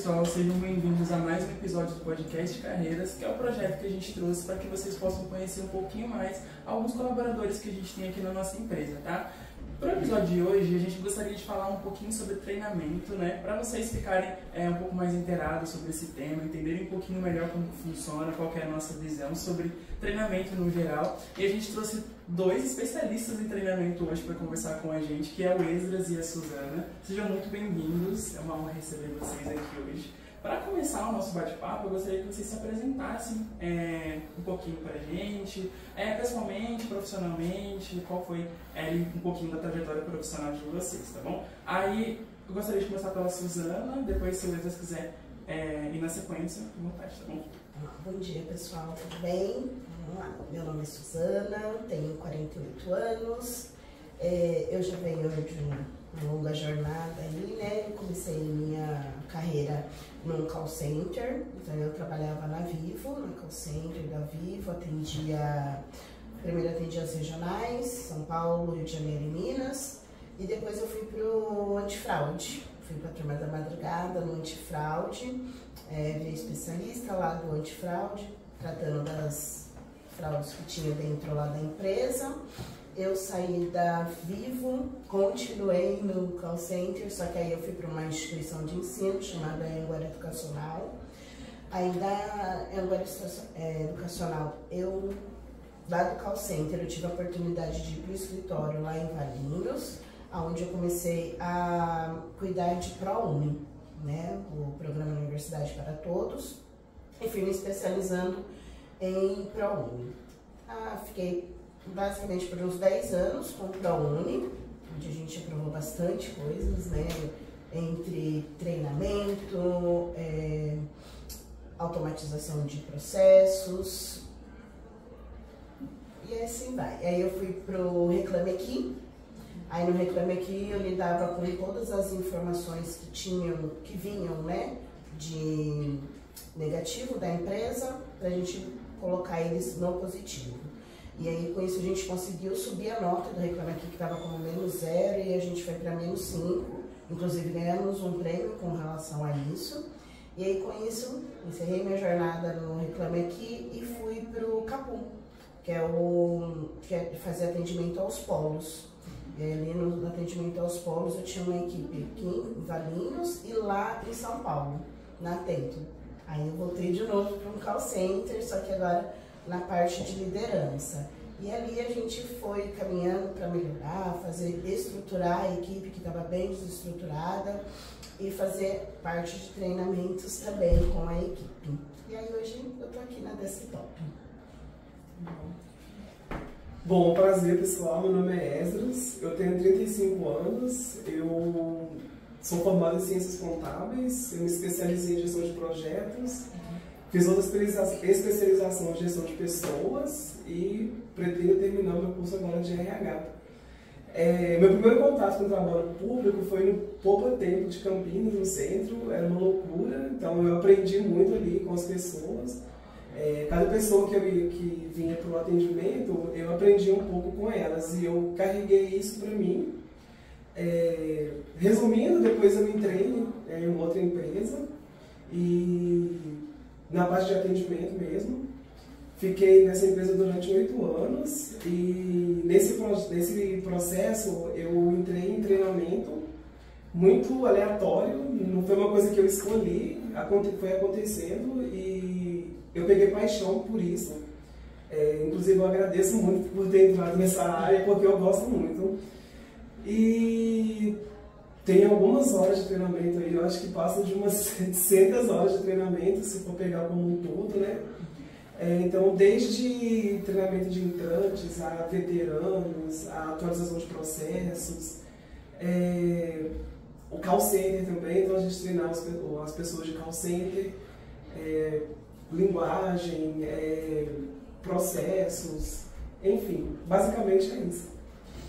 pessoal, sejam bem-vindos a mais um episódio do podcast Carreiras, que é o projeto que a gente trouxe para que vocês possam conhecer um pouquinho mais alguns colaboradores que a gente tem aqui na nossa empresa, tá? Para o episódio de hoje, a gente gostaria de falar um pouquinho sobre treinamento, né? Para vocês ficarem um pouco mais inteirados sobre esse tema, entenderem um pouquinho melhor como funciona, qual que é a nossa visão sobre treinamento no geral. E a gente trouxe dois especialistas em treinamento hoje para conversar com a gente, que é o Esdras e a Suzana. Sejam muito bem-vindos, é uma honra receber vocês aqui hoje. Para começar o nosso bate-papo, eu gostaria que vocês se apresentassem um pouquinho para a gente, pessoalmente, profissionalmente, qual foi um pouquinho da trajetória profissional de vocês, tá bom? Aí eu gostaria de começar pela Suzana, depois se o Esdras quiser ir na sequência, à vontade, tá bom? Bom dia, pessoal, tudo bem? Vamos lá. Meu nome é Suzana, tenho 48 anos, eu já venho de uma longa jornada aí, né? Eu comecei minha carreira num call center, então eu trabalhava na Vivo, no call center da Vivo, primeiro atendia as regionais, São Paulo, Rio de Janeiro e Minas, e depois eu fui pro antifraude, fui pra turma da madrugada no antifraude, virei especialista lá do antifraude, tratando das fraudes que tinha dentro lá da empresa. Eu saí da Vivo, continuei no call center, só que aí eu fui para uma instituição de ensino chamada Anguera Educacional. Aí da Anguera Educacional, lá do call center, eu tive a oportunidade de ir para o escritório lá em Valinhos, onde eu comecei a cuidar de ProUni, né, o Programa Universidade para Todos, e fui me especializando em ProUni. Fiquei basicamente por uns 10 anos com o ProUni, onde a gente aprovou bastante coisas, né? Entre treinamento, automatização de processos, e assim vai. Aí eu fui pro Reclame Aqui. Aí no Reclame Aqui eu lidava com todas as informações que vinham, né, de negativo da empresa, pra gente colocar eles no positivo. E aí, com isso, a gente conseguiu subir a nota do Reclame Aqui, que estava como -0, e a gente foi para -5. Inclusive, ganhamos um prêmio com relação a isso. E aí, com isso, encerrei minha jornada no Reclame Aqui e fui para o Capum, que é fazer atendimento aos polos. E aí, ali no atendimento aos polos, eu tinha uma equipe aqui em Valinhos e lá em São Paulo, na Atento. Aí, eu voltei de novo para um call center, só que agora na parte de liderança. E ali a gente foi caminhando para melhorar, estruturar a equipe que estava bem desestruturada e fazer parte de treinamentos também com a equipe. E aí hoje eu estou aqui na Desktop. Bom, prazer pessoal, meu nome é Esdras, eu tenho 35 anos, eu sou formado em Ciências Contábeis, eu me especializei em Gestão de Projetos. Fiz outra especialização em gestão de pessoas e pretendo terminar meu curso agora de RH. Meu primeiro contato com o trabalho público foi no pouco tempo de Campinas, no centro, era uma loucura, então eu aprendi muito ali com as pessoas. Cada pessoa que vinha para o atendimento, eu aprendi um pouco com elas e eu carreguei isso para mim. Resumindo, depois eu entrei em uma outra empresa e na parte de atendimento mesmo. Fiquei nessa empresa durante 8 anos e nesse processo eu entrei em treinamento muito aleatório, não foi uma coisa que eu escolhi, foi acontecendo e eu peguei paixão por isso. Inclusive eu agradeço muito por ter entrado nessa área porque eu gosto muito. E tem algumas horas de treinamento aí, eu acho que passa de umas 700 horas de treinamento, se for pegar como um todo, né? Então, desde treinamento de entrantes, a veteranos, a atualização de processos, o call center também, então a gente treinava as pessoas de call center, linguagem, processos, enfim, basicamente é isso.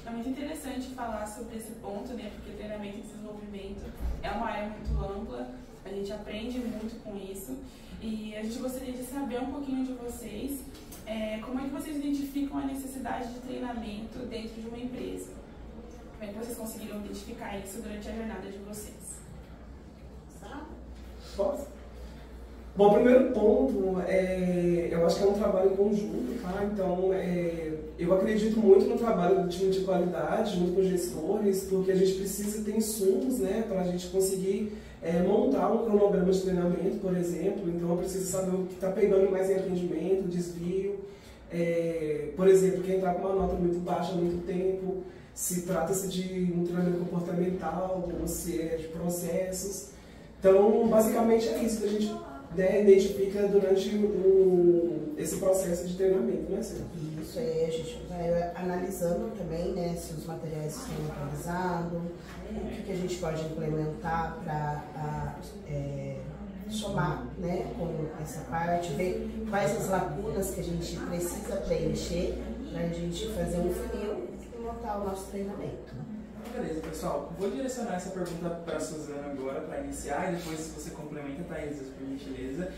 É muito interessante falar sobre esse ponto, né? Porque treinamento e desenvolvimento é uma área muito ampla, a gente aprende muito com isso e a gente gostaria de saber um pouquinho de vocês, como é que vocês identificam a necessidade de treinamento dentro de uma empresa? Como é que vocês conseguiram identificar isso durante a jornada de vocês? Posso? Bom, o primeiro ponto, eu acho que é um trabalho em conjunto, tá? Então, eu acredito muito no trabalho do time de qualidade, junto com os gestores, porque a gente precisa ter insumos, né, para a gente conseguir montar um cronograma de treinamento, por exemplo. Então, eu preciso saber o que está pegando mais em atendimento, desvio. Por exemplo, quem está com uma nota muito baixa há muito tempo, se trata-se de um treinamento comportamental, ou se é de processos. Então, basicamente é isso que a gente identifica durante esse processo de treinamento, né, Cê? Isso aí, a gente vai analisando também, né, se os materiais estão atualizados, o que a gente pode implementar para somar, né, com essa parte, ver quais as lacunas que a gente precisa preencher para a gente fazer um funil e montar o nosso treinamento. Beleza, pessoal. Vou direcionar essa pergunta para a Suzana agora, para iniciar, e depois você complementa, Thaís, por gentileza.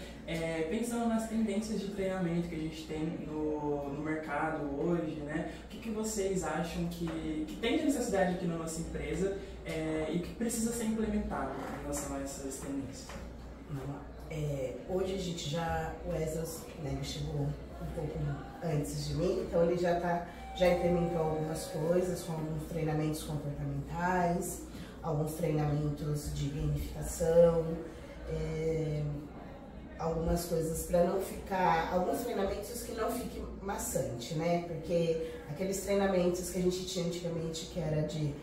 Pensando nas tendências de treinamento que a gente tem no mercado hoje, né? O que vocês acham que tem de necessidade aqui na nossa empresa e que precisa ser implementado em relação a essas tendências? Hoje a gente o Esdras, né, ele chegou um pouco antes de mim, então ele já implementou algumas coisas, como alguns treinamentos comportamentais, alguns treinamentos de gamificação, algumas coisas para não ficar, alguns treinamentos que não fiquem maçante, né? Porque aqueles treinamentos que a gente tinha antigamente, que era de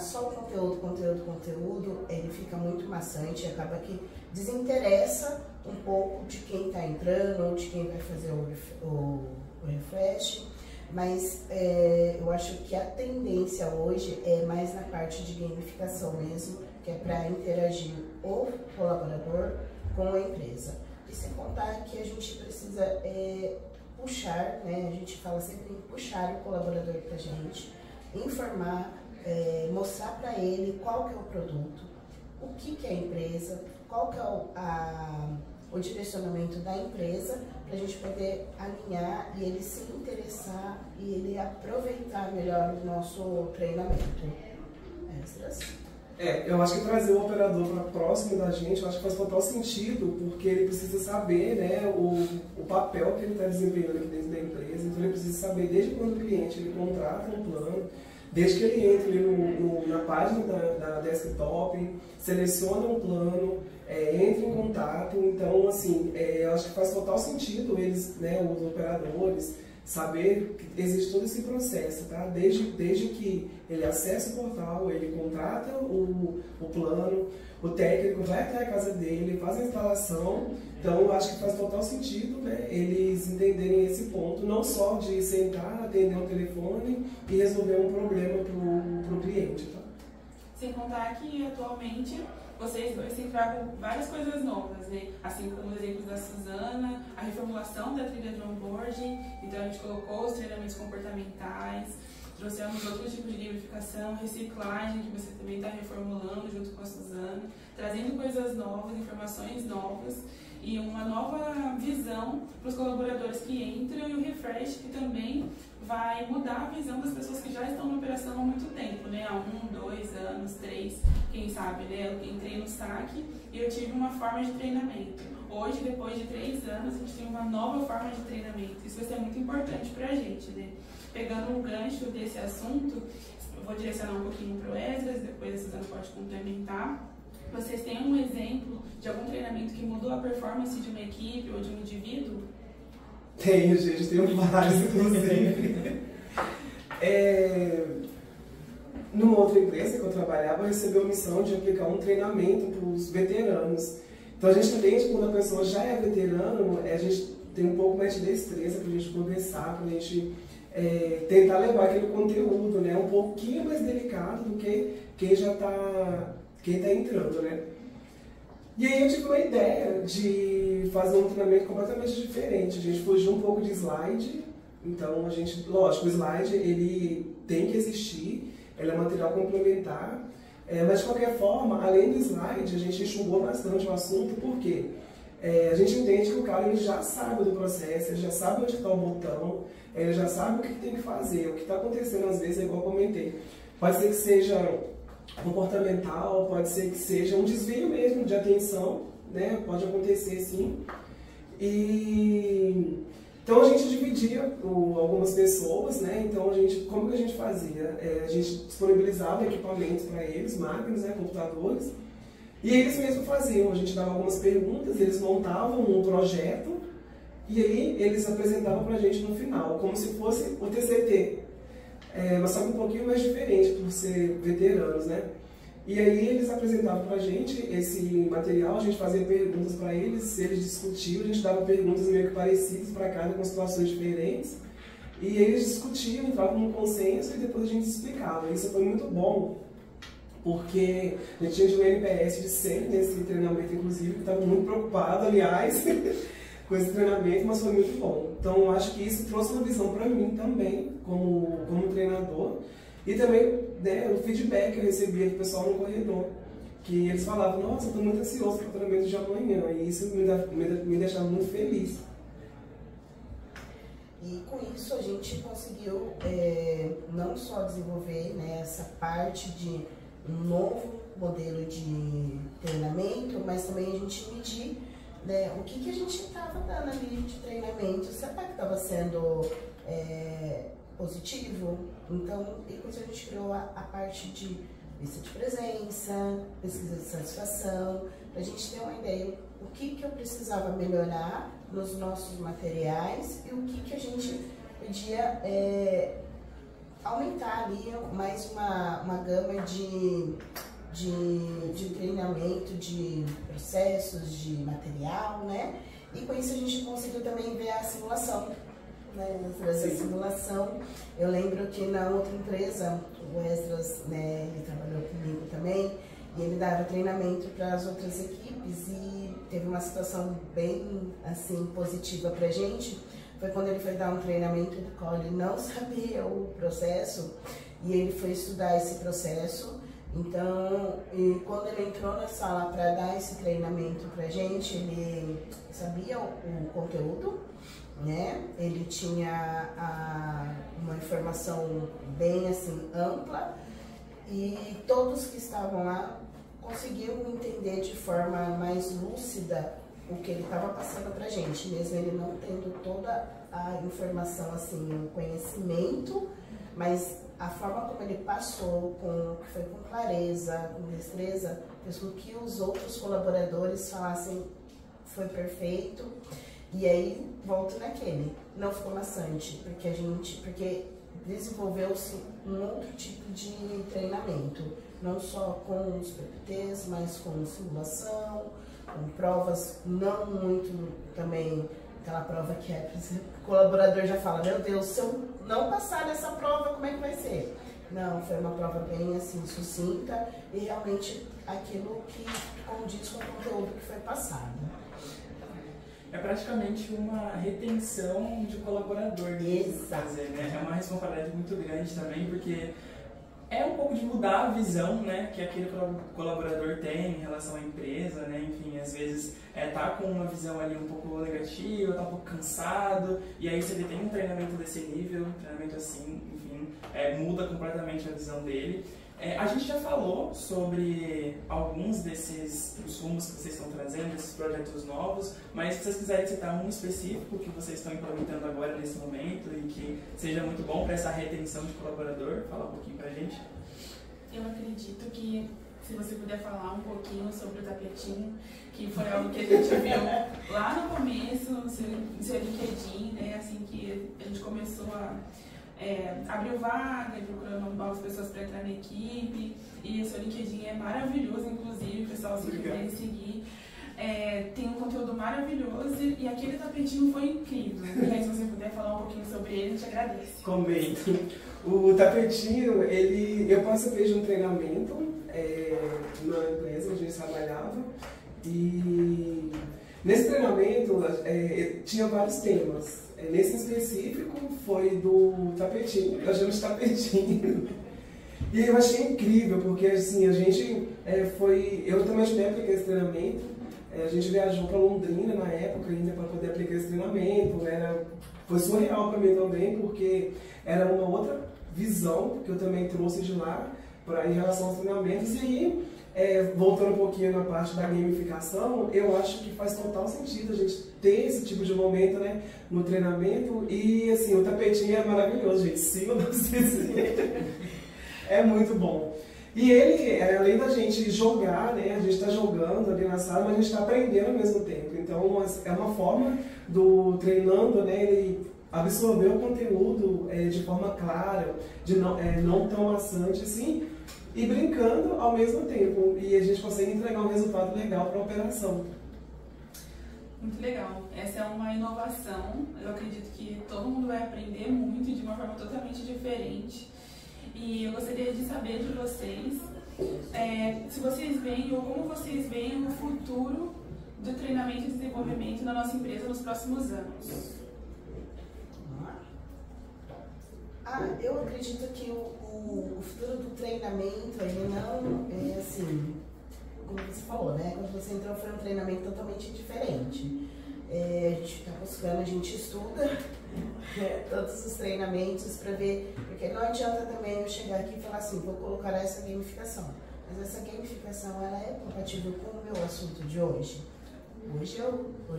só o conteúdo, ele fica muito maçante e acaba que desinteressa um pouco de quem está entrando ou de quem vai fazer o refresh. Mas eu acho que a tendência hoje é mais na parte de gamificação mesmo, que é para interagir o colaborador com a empresa. E sem contar que a gente precisa puxar, né? A gente fala sempre em puxar o colaborador para a gente, informar, mostrar para ele qual que é o produto, o que é a empresa, qual que é o direcionamento da empresa, para a gente poder alinhar e ele se interessar e ele aproveitar melhor o nosso treinamento. Eu acho que trazer o operador para próximo da gente, eu acho que faz total sentido, porque ele precisa saber, né, o papel que ele está desempenhando aqui dentro da empresa. Então ele precisa saber desde quando o cliente ele contrata um plano, desde que ele entra ali na página da desktop, seleciona um plano, entra em contato. Então, assim, eu acho que faz total sentido eles, né, os operadores, saber que existe todo esse processo, tá? Desde que ele acessa o portal, ele contrata o plano, o técnico vai até a casa dele, faz a instalação. Então, eu acho que faz total sentido, né, eles entenderem esse ponto, não só de sentar, atender um telefone e resolver um problema para o cliente, tá? Sem contar que, atualmente, vocês dois têm trago várias coisas novas, né? Assim como os exemplos da Suzana, a reformulação da trilha de onboarding, então a gente colocou os treinamentos comportamentais, trouxemos outros tipos de gamificação, reciclagem, que você também está reformulando junto com a Suzana, trazendo coisas novas, informações novas e uma nova visão para os colaboradores que entram, e o refresh, que também vai mudar a visão das pessoas que já estão na operação há muito tempo, né? Há 1, 2 anos, 3, quem sabe, né? Eu entrei no SAC e eu tive uma forma de treinamento. Hoje, depois de 3 anos, a gente tem uma nova forma de treinamento. Isso vai ser muito importante para a gente, né? Pegando um gancho desse assunto, eu vou direcionar um pouquinho para o Esdras, depois a Suzana pode complementar. Vocês têm um exemplo de algum treinamento que mudou a performance de uma equipe ou de um indivíduo? Tenho, gente, tenho vários, inclusive. Numa outra empresa que eu trabalhava, eu recebi a missão de aplicar um treinamento para os veteranos. Então a gente entende que quando a pessoa já é veterano, a gente tem um pouco mais de destreza para a gente conversar, para a gente tentar levar aquele conteúdo, né, um pouquinho mais delicado do que quem está entrando, né? E aí eu tive uma ideia de fazer um treinamento completamente diferente. A gente fugiu um pouco de slide. Então, lógico, o slide ele tem que existir, ele é material complementar. Mas de qualquer forma, além do slide, a gente enxugou bastante o assunto, porque a gente entende que o cara ele já sabe do processo, ele já sabe onde está o botão, ele já sabe o que tem que fazer. O que está acontecendo às vezes é igual eu comentei. Pode ser que seja comportamental, pode ser que seja um desvio mesmo de atenção, né? Pode acontecer sim. E então a gente dividia algumas pessoas, né? Então como que a gente fazia? A gente disponibilizava equipamentos para eles, máquinas, né? Computadores, e eles mesmos faziam. A gente dava algumas perguntas, eles montavam um projeto e aí eles apresentavam para a gente no final, como se fosse o TCT, mas só um pouquinho mais diferente por ser veteranos, né? E aí eles apresentavam para a gente esse material, a gente fazia perguntas para eles discutiam, a gente dava perguntas meio que parecidas para cada, com situações diferentes, e eles discutiam, entravam num consenso e depois a gente explicava. Isso foi muito bom, porque a gente tinha um NPS de 100 nesse treinamento, inclusive, que estava muito preocupado, aliás, com esse treinamento, mas foi muito bom. Então, eu acho que isso trouxe uma visão para mim também, como treinador, e também, né, o feedback que eu recebia do pessoal no corredor, que eles falavam: nossa, eu estou muito ansioso para o treinamento de amanhã, e isso me deixava muito feliz. E com isso a gente conseguiu não só desenvolver, né, essa parte de um novo modelo de treinamento, mas também a gente medir, né, o que a gente estava dando ali de treinamento, será que estava sendo positivo? Então, e com isso a gente criou a parte de lista de presença, pesquisa de satisfação, para a gente ter uma ideia o que eu precisava melhorar nos nossos materiais e o que a gente podia aumentar ali mais uma gama de treinamento, de processos, de material, né? E com isso a gente conseguiu também ver a simulação, né? Essa simulação, eu lembro que na outra empresa, o Esdras, né, ele trabalhou comigo também, e ele dava treinamento para as outras equipes, e teve uma situação bem, assim, positiva pra gente, foi quando ele foi dar um treinamento do qual ele não sabia o processo, e ele foi estudar esse processo. Então, quando ele entrou na sala para dar esse treinamento pra gente, ele sabia o conteúdo, né? Ele tinha uma informação bem assim ampla, e todos que estavam lá conseguiam entender de forma mais lúcida o que ele estava passando pra gente, mesmo ele não tendo toda a informação, assim, o conhecimento, mas a forma como ele passou, foi com clareza, com destreza, fez com que os outros colaboradores falassem: foi perfeito. E aí, volto naquele, não ficou maçante, porque desenvolveu-se um outro tipo de treinamento, não só com os PPTs, mas com simulação, com provas, não muito também aquela prova que o colaborador já fala: meu Deus, se eu não passar nessa prova, como é que vai ser? Não, foi uma prova bem assim, sucinta, e realmente aquilo que condiz com o conteúdo que foi passado. É praticamente uma retenção de colaborador que fazer, né? É uma responsabilidade muito grande também, porque é um pouco de mudar a visão, né, que aquele colaborador tem em relação à empresa, né? Enfim, às vezes tá com uma visão ali um pouco negativa, tá um pouco cansado, e aí se ele tem um treinamento desse nível, um treinamento assim, enfim, muda completamente a visão dele. A gente já falou sobre alguns desses insumos que vocês estão trazendo, desses projetos novos, mas se vocês quiserem citar um específico que vocês estão implementando agora nesse momento e que seja muito bom para essa retenção de colaborador, fala um pouquinho pra gente. Eu acredito que, se você puder falar um pouquinho sobre o tapetinho, que foi algo que a gente viu lá no começo, no seu LinkedIn, né, assim que a gente começou abriu vaga, procurando novas pessoas para entrar na equipe, e o seu LinkedIn é maravilhoso, inclusive, pessoal, se quiserem seguir. Tem um conteúdo maravilhoso, e aquele tapetinho foi incrível. E aí, se você puder falar um pouquinho sobre ele, a gente agradece. Comento. O tapetinho, eu participei de um treinamento na empresa onde a gente trabalhava, e nesse treinamento tinha vários temas. Nesse específico foi do tapetinho, eu chamo de tapetinho. E eu achei incrível, porque assim, a gente eu também ajudei a aplicar esse treinamento. A gente viajou para Londrina na época ainda para poder aplicar esse treinamento. Foi surreal para mim também, porque era uma outra visão que eu também trouxe de lá em relação aos treinamentos. E aí voltando um pouquinho na parte da gamificação, eu acho que faz total sentido a gente ter esse tipo de momento, né, no treinamento. E assim, o tapetinho é maravilhoso, gente, siga vocês. É muito bom. E ele, além da gente jogar, né, a gente está jogando ali na sala, mas a gente está aprendendo ao mesmo tempo. Então é uma forma do treinando, né, ele absorver o conteúdo de forma clara, de não tão maçante assim, e brincando ao mesmo tempo. E a gente consegue entregar um resultado legal para a operação. Muito legal. Essa é uma inovação. Eu acredito que todo mundo vai aprender muito de uma forma totalmente diferente. E eu gostaria de saber de vocês se vocês veem ou como vocês veem o futuro do treinamento e desenvolvimento na nossa empresa nos próximos anos. Eu acredito que o futuro do treinamento, ele não é assim, como você falou, né? Quando você entrou foi um treinamento totalmente diferente. A gente está buscando, a gente estuda todos os treinamentos para ver, porque não adianta também eu chegar aqui e falar assim, vou colocar essa gamificação. Mas essa gamificação, ela é compatível com o meu assunto de hoje. Hoje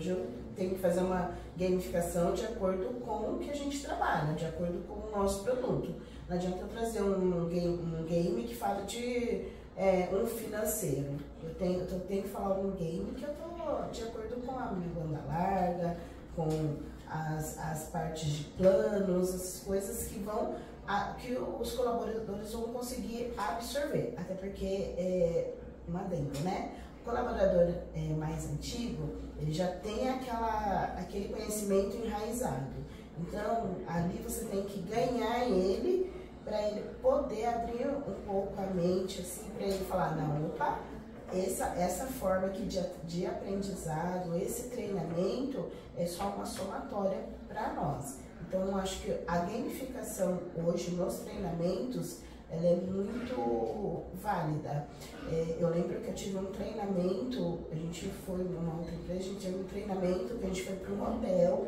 eu tenho que fazer uma gamificação de acordo com o que a gente trabalha, de acordo com o nosso produto. Não adianta eu trazer um game que fala de um financeiro. Eu tenho que falar um game que eu estou de acordo com a minha banda larga, com as partes de planos, as coisas que que os colaboradores vão conseguir absorver. Até porque, uma dentro, né? O colaborador mais antigo, ele já tem aquele conhecimento enraizado. Então, ali você tem que ganhar ele para ele poder abrir um pouco a mente, assim, para ele falar, não, opa, essa forma aqui de aprendizado, esse treinamento é só uma somatória para nós. Então, eu acho que a gamificação hoje nos treinamentos, ela é muito válida. Eu lembro que eu tive um treinamento, a gente foi numa outra empresa, a gente teve um treinamento que a gente foi para um hotel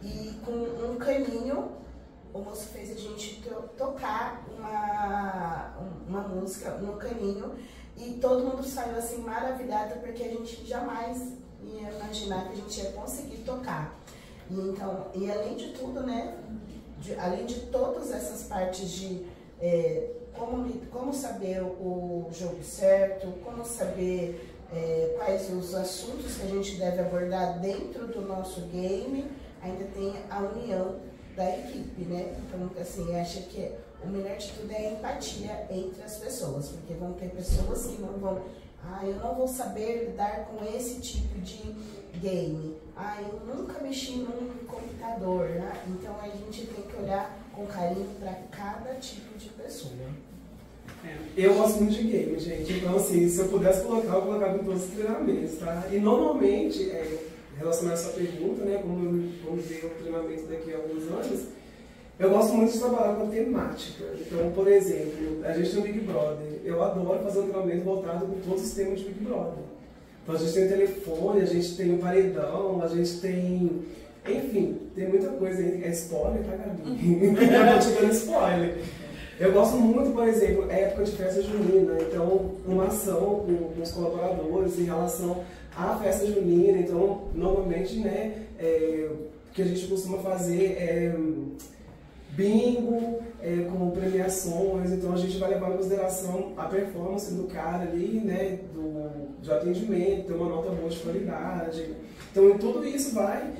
e com um caninho, o moço fez a gente tocar uma música no caninho e todo mundo saiu assim maravilhado porque a gente jamais ia imaginar que a gente ia conseguir tocar. E além de tudo, né, além de todas essas partes de como saber o jogo certo, como saber quais os assuntos que a gente deve abordar dentro do nosso game, ainda tem a união da equipe, né? Então, assim, eu acho que o melhor de tudo é a empatia entre as pessoas, porque vão ter pessoas que não vão, eu não vou saber lidar com esse tipo de game, eu nunca mexi num computador, né? Então a gente tem que olhar com carinho para cada tipo de pessoa. Eu gosto muito de game, gente, então assim, se eu pudesse colocar, eu colocava em todos os treinamentos, tá? E normalmente, relacionado a essa pergunta, né, como vamos ver o treinamento daqui a alguns anos, eu gosto muito de trabalhar com temática. Então, por exemplo, a gente tem o Big Brother, eu adoro fazer um treinamento voltado com todos os temas de Big Brother. Então a gente tem o telefone, a gente tem o paredão, a gente tem... Enfim, tem muita coisa aí. É spoiler, tá, Gabi? Eu tô te dando spoiler. Eu gosto muito, por exemplo, época de festa junina. Então, uma ação com os colaboradores em relação à festa junina. Então, normalmente, né, o que a gente costuma fazer é bingo, com premiações. Então, a gente vai levar em consideração a performance do cara ali, né, de atendimento, ter uma nota boa de qualidade. Então, tudo isso vai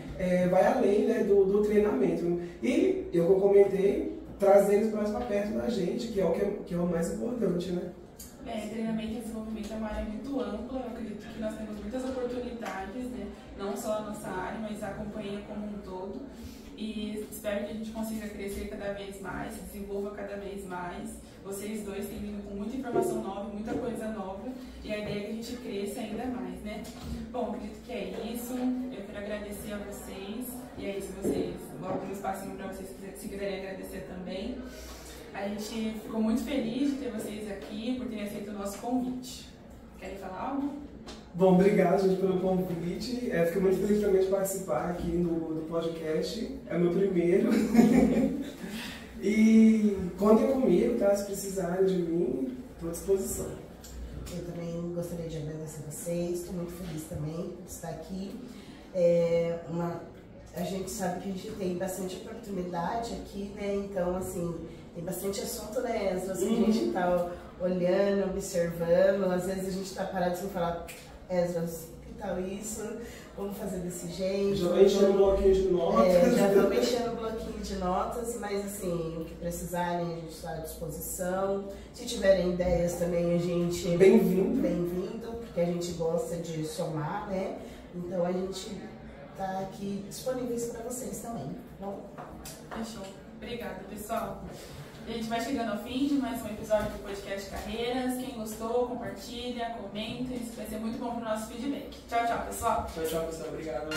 além, né, do treinamento. E, eu comentei, trazer eles mais para perto da gente, que é o mais importante, né? Treinamento e desenvolvimento é uma área muito ampla. Eu acredito que nós temos muitas oportunidades, né? Não só a nossa área, mas a companhia como um todo. E espero que a gente consiga crescer cada vez mais, se desenvolva cada vez mais. Vocês dois têm vindo com muita informação nova, muita coisa nova, e a ideia é que a gente cresça ainda mais, né? Bom, acredito que é isso. Eu quero agradecer a vocês. E aí, se vocês colocam um espacinho para vocês se quiserem agradecer também. A gente ficou muito feliz de ter vocês aqui, por terem aceito o nosso convite. Querem falar algo? Bom, obrigado, gente, pelo convite. Fico muito feliz também de participar aqui do podcast. É o meu primeiro. E contem comigo, tá? Se precisarem de mim, estou à disposição. eu também gostaria de agradecer a vocês, estou muito feliz também por estar aqui. A gente sabe que a gente tem bastante oportunidade aqui, né? Então, assim, tem bastante assunto, né, Esdras, que a gente está olhando, observando. Às vezes a gente está parado sem falar, Esdras, que tal isso? Vamos fazer desse jeito. Já vai enchendo o bloquinho de notas. Já estamos enchendo o bloquinho de notas, mas assim, o que precisarem, a gente está à disposição. Se tiverem ideias também, a gente... Bem-vindo. Bem-vindo, porque a gente gosta de somar, né? Então a gente está aqui disponíveis para vocês também, tá bom? Fechou. Obrigada, pessoal. A gente vai chegando ao fim de mais um episódio do Podcast Carreiras. Quem gostou, compartilha, comenta. Isso vai ser muito bom para o nosso feedback. Tchau, tchau, pessoal. Tchau, tchau, pessoal. Obrigado.